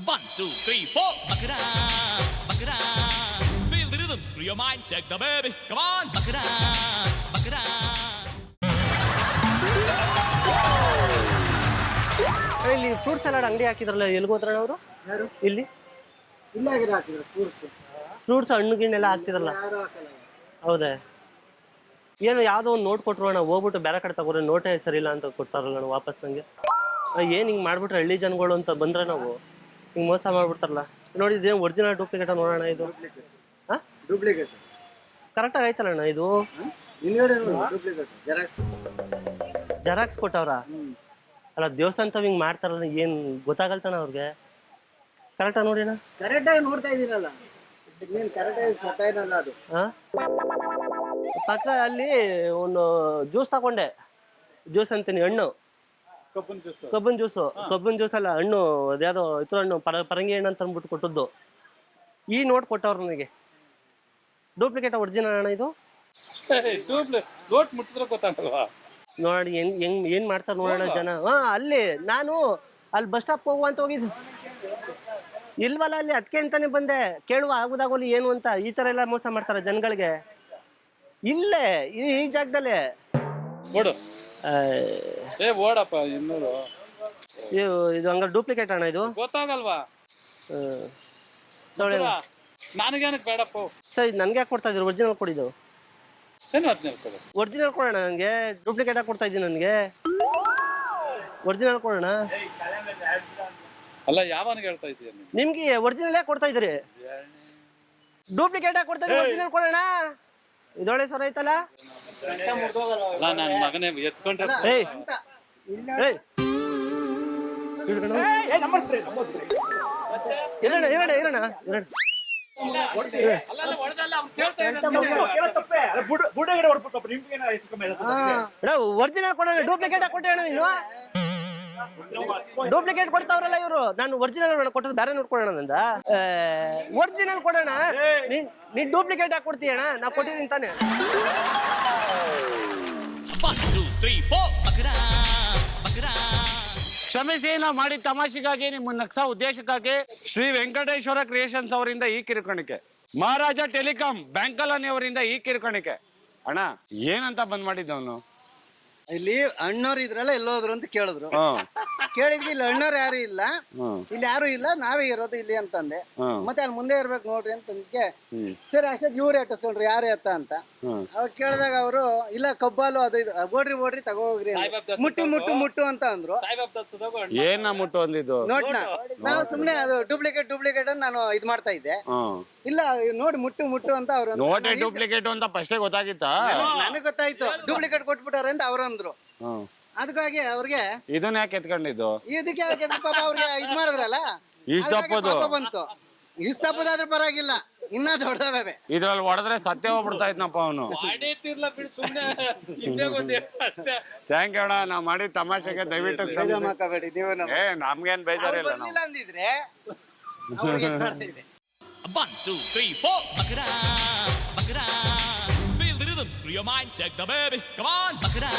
One, two, three, four. Bakra, bakra. Feel the rhythm, screw your mind, check the baby. Come on, bakra, bakra. ಇಲ್ಲಿ fruit salad ಅಂಗಡಿ ಹಾಕಿದ್ರಲ್ಲ ಎಲ್ಲಿಗೆ ಹೋದ್ರಣ ಅವರು? ಯಾರು? ಇಲ್ಲಿ ಇಲ್ಲ ಆಗಿರೋ ಹಾಕಿದ್ರು ಫ್ರೂಟ್ಸ್ ಹಣ್ಣು ಗಿಣ್ಣೆಲ್ಲ ಹಾಕ್ತಿದ್ರಲ್ಲ. ಯಾರು ಹಾಕಲ್ಲ. ಹೌದೇ? ಏನು ಯಾವುದೋ ಒಂದು ನೋಟ್ ಕೊಟ್ರು ಅಣ್ಣ, ಹೋಗ್ಬಿಟ್ಟು ಬೇರೆ ಕಡೆ ತಗೋರಿ, ನೋಟೇ ಸರಿ ಇಲ್ಲ ಅಂತ ಕೊಡ್ತಾರಲ್ಲ ಅಣ್ಣ ವಾಪಸ್ ನಂಗೆ. ಏನು ಹಿಂಗೆ ಮಾಡ್ಬಿಟ್ರೆ ಹಳ್ಳಿ ಜನಗಳು ಅಂತ ಬಂದ್ರೆ ನಾವು ಹಿಂಗೆ ಮೋಸ ಮಾಡ್ಬಿಡ್ತಾರಲ್ಲ. ನೋಡಿ ಇದೇನು ಒರಿಜಿನಲ್ ಡೂಪ್ಲಿಕೇಟ್ ನೋಡೋಣ ಇದು? ಹಾಂ, ಡೂಪ್ಲಿಕೇಟ್ ಕರೆಕ್ಟಾಗಿ ಆಯ್ತಲ್ಲ ಅಣ್ಣ ಇದು? ಇನ್ನೇನು ಡೂಪ್ಲಿಕೇಟ್ ಜೆರಾಕ್ಸ್ ಕೊಟ್ಟವ್ರ? ಅಲ್ಲ ದೇವಸ್ಥಾನ ತಾವ್ ಹಿಂಗೆ ಮಾಡ್ತಾರಲ್ಲ, ಏನು ಗೊತ್ತಾಗಲ್ತಾನ ಅವ್ರಿಗೆ? ಕರೆಕ್ಟಾಗಿ ನೋಡಿ ಅಣ್ಣ. ಕರೆಕ್ಟಾಗಿ ನೋಡ್ತಾ ಇದ್ದೀರಲ್ಲ ನೀನು, ಕರೆಕ್ಟಾಗಿ ಬರ್ತಾ ಇರಲ್ಲ ಅದು. ಹಾಂ, ಪಕ್ಕ ಅಲ್ಲಿ ಒಂದು ಜ್ಯೂಸ್ ತಗೊಂಡೆ, ಜ್ಯೂಸ್ ಅಂತೀನಿ, ಹಣ್ಣು, ಕಬ್ಬನ್ ಜ್ಯೂಸ್ ಅಲ್ಲ ಹಣ್ಣು, ಅದ್ಯಾವುದೋ ಇತರ ಹಣ್ಣು, ಪರಂಗಿ ಹಣ್ಣು ಅಂತ ಅಂದ್ಬಿಟ್ಟು ಕೊಟ್ಟದ್ದು. ಈ ನೋಟ್ ಕೊಟ್ಟವ್ರು ನನಗೆ. ಡೂಪ್ಲಿಕೇಟ್ ಒರಿಜಿನಲ್ ಅಣ್ಣ ಇದು? ನೋಟ್ ಮುಟ್ಟಿದ್ರೆ ಗೊತ್ತಾಗಲ್ವಾ? ನೋಡಿ ಏನ್ ಮಾಡ್ತಾರೆ ನೋಡೋಣ ಜನ. ಅಲ್ಲಿ ನಾನು ಅಲ್ಲಿ ಬಸ್ ಸ್ಟಾಪ್ ಹೋಗುವ ಅಂತ ಹೋಗಿದ್ದು ಇಲ್ವಲ್ಲ, ಅಲ್ಲಿ ಅದಕ್ಕೆ ಅಂತಾನೆ ಬಂದೆ, ಕೇಳುವ ಆಗುದಾಗೋಲಿ ಏನು ಅಂತ. ಈ ತರ ಎಲ್ಲ ಮೋಸ ಮಾಡ್ತಾರ ಜನಗಳಿಗೆ ಇಲ್ಲೇ ಈ ಜಾಗದಲ್ಲೇ. ಓಡು ಓಡಪ್ಪ ಇನ್ನೂರು. ಇದು ಹಂಗ ಡೂಪ್ಲಿಕೇಟ್ ಅಣ್ಣ ಇದು? ಗೊತ್ತಾಗಲ್ವಾ? ನನಗೇನಕ್ಕೆ ಬೇಡಪ್ಪ ಸರ್, ನನ್ಗೆ ಯಾಕೆ ಕೊಡ್ತಾ ಇದ್ದೀರಿ? ಒರಿಜಿನಲ್ ಕೊಡಿದ್ದು. ಏನು ಹದಿನೈದು ಒರಿಜಿನಲ್ ಕೊಡೋಣ, ನನಗೆ ಡೂಪ್ಲಿಕೇಟ್ ಆಗಿ ಕೊಡ್ತಾ ಇದ್ದೀನಿ. ನನಗೆ ಒರಿಜಿನಲ್ ಕೊಡೋಣ. ಅಲ್ಲ, ಯಾವನಿಗೆ ಹೇಳ್ತಾ ಇದೀಯ? ನಿಮ್ಗೆ ಒರಿಜಿನಲ್ ಯಾಕೆ ಕೊಡ್ತಾ ಇದ್ದೀರಿ? ಡೂಪ್ಲಿಕೇಟ್ ಆಗಿ ಕೊಡ್ತಾ ಇದ್ದೀರಿ, ಒರಿಜಿನಲ್ ಕೊಡೋಣ. ಇದೊಳ್ಳೆ ಸರ್ ಐತಲ್ಲ. ನನ್ನ ಮಗನೇ ಎತ್ಕೊಂಡ್ರೆ ಏಯ್ ಏಯ್ ಇರೋಣ ಇರೋಣ ಇರೋಣ ಇರೋಣ. ಒರಿಜಿನಲ್ ಕೊಡೋಣ, ಡೂಪ್ಲಿಕೇಟ್ ಆಗಿ ಕೊಟ್ಟೆ ನೀನು. ಡೂಪ್ಲಿಕೇಟ್ ಕೊಡ್ತಾವ್ರಲ್ಲ ಇವರು. ನಾನು ಒರಿಜಿನಲ್ ಕೊಟ್ಟದ್ದು ಬೇರೆ ನೋಡ್ಕೊಳ್ಳೋಣ ನಂದ. ಒರಿಜಿನಲ್ ಕೊಡೋಣ, ನೀನ್ ಡೂಪ್ಲಿಕೇಟ್ ಆಗಿ ಕೊಡ್ತೀಯಣ್ಣ. ನಾ ಕೊಟ್ಟಿದ್ದೀನಿ ತಾನೆ. 1, 2, 3, 4. Bakra, bakra. ಕ್ಷಮಿಸಿ, ನಾವು ಮಾಡಿದ ತಮಾಷೆಗಾಗಿ, ನಿಮ್ಮ ನಕ್ಸಾ ಉದ್ದೇಶಕ್ಕಾಗಿ ಶ್ರೀ ವೆಂಕಟೇಶ್ವರ ಕ್ರಿಯೇಷನ್ಸ್ ಅವರಿಂದ ಈ ಕಿರುಕಾಣಿಕೆ, ಮಹಾರಾಜ ಟೆಲಿಕಾಂ ಬ್ಯಾಂಕಲನಿ ಅವರಿಂದ ಈ ಕಿರುಕಾಣಿಕೆ. ಅಣ್ಣ ಏನಂತ ಬಂದ್ ಮಾಡಿದ್ದವನು? ಇಲ್ಲಿ ಅಣ್ಣವ್ರು ಇದ್ರಲ್ಲ ಎಲ್ಲೋದ್ರು ಅಂತ ಕೇಳಿದ್ರು. ಕೇಳಿದ್ವಿ, ಇಲ್ಲಿ ಅಣ್ಣವ್ರು ಯಾರು ಇಲ್ಲ, ಇಲ್ಲಿ ಯಾರು ಇಲ್ಲ, ನಾವೇ ಇರೋದು ಇಲ್ಲಿ ಅಂತಂದೆ. ಮತ್ತೆ ಅಲ್ಲಿ ಮುಂದೆ ಇರ್ಬೇಕು ನೋಡ್ರಿ ಅಂತಂದಕ್ಕೆ, ಸರಿ ಅಷ್ಟೇ ಇವ್ರು ಎಟ್ಟಿಸ್ಕೊಂಡ್ರು ಯಾರು ಎತ್ತ ಅಂತ. ಅವಾಗ ಕೇಳಿದಾಗ ಅವರು ಇಲ್ಲ ಕಬ್ಬಾಲು ಅದು ಇದು ಓಡ್ರಿ ತಗೋಗ್ರಿ, ಮುಟ್ಟು ಅಂತ ಅಂದ್ರು. ಏನ ಮುಟ್ಟು ಅಂದಿದ್ದು? ನೋಡ್ನ ನಾವು ಸುಮ್ನೆ ಅದು ಡೂಪ್ಲಿಕೇಟ್ ಅಂತ ನಾನು ಇದ್ ಮಾಡ್ತಾ ಇದ್ದೆ. ಇಲ್ಲ ನೋಡಿ ಮುಟ್ಟು ಅಂತ ಅವ್ರು ನೋಟೆ ಡೂಪ್ಲಿಕೇಟ್ ಅಂತ ಫಸ್ಟೇ ಗೊತ್ತಾಗಿತ್ತ? ನನಗೆ ಗೊತ್ತಾಯ್ತು ಡೂಪ್ಲಿಕೇಟ್ ಕೊಟ್ಬಿಟ್ಟಾರೆ ಅಂತ ಅವ್ರು ಅಂದ್ರು. ಅದಕ್ಕಾಗಿ ಅವ್ರಿಗೆ ಇದನ್ನ ಯಾಕೆ ಎತ್ಕೊಂಡಿದ್ದು? ಇದಕ್ಕೆ ಪಾಪ ಅವ್ರಿಗೆ ಇದ್ ಮಾಡಿದ್ರಲ್ಲ, ಬಂತು. ಇಷ್ಟಪದಾದ್ರೂ ಪರವಾಗಿಲ್ಲ, ಇನ್ನ ದೊಡ್ಡವೇ. ಇದ್ರಲ್ಲಿ ಹೊಡೆದ್ರೆ ಸತ್ಯ ಹೋಗ್ಬಿಡ್ತಾ ಇದ್ನಪ್ಪ ಅವನು. ಥ್ಯಾಂಕ್ ಯು ಅಣ್ಣ, ನಾವ್ ಮಾಡಿದ ತಮಾಷೆಗೆ ದಯವಿಟ್ಟು ನಮ್ಗೇನ್ ಬೇಜಾರಿಲ್ಲ. ಅಂದಿದ್ರೆ 1, 2, 3, 4. Bakra, bakra. Feel the rhythm, screw your mind, check the baby. Come on, bakra.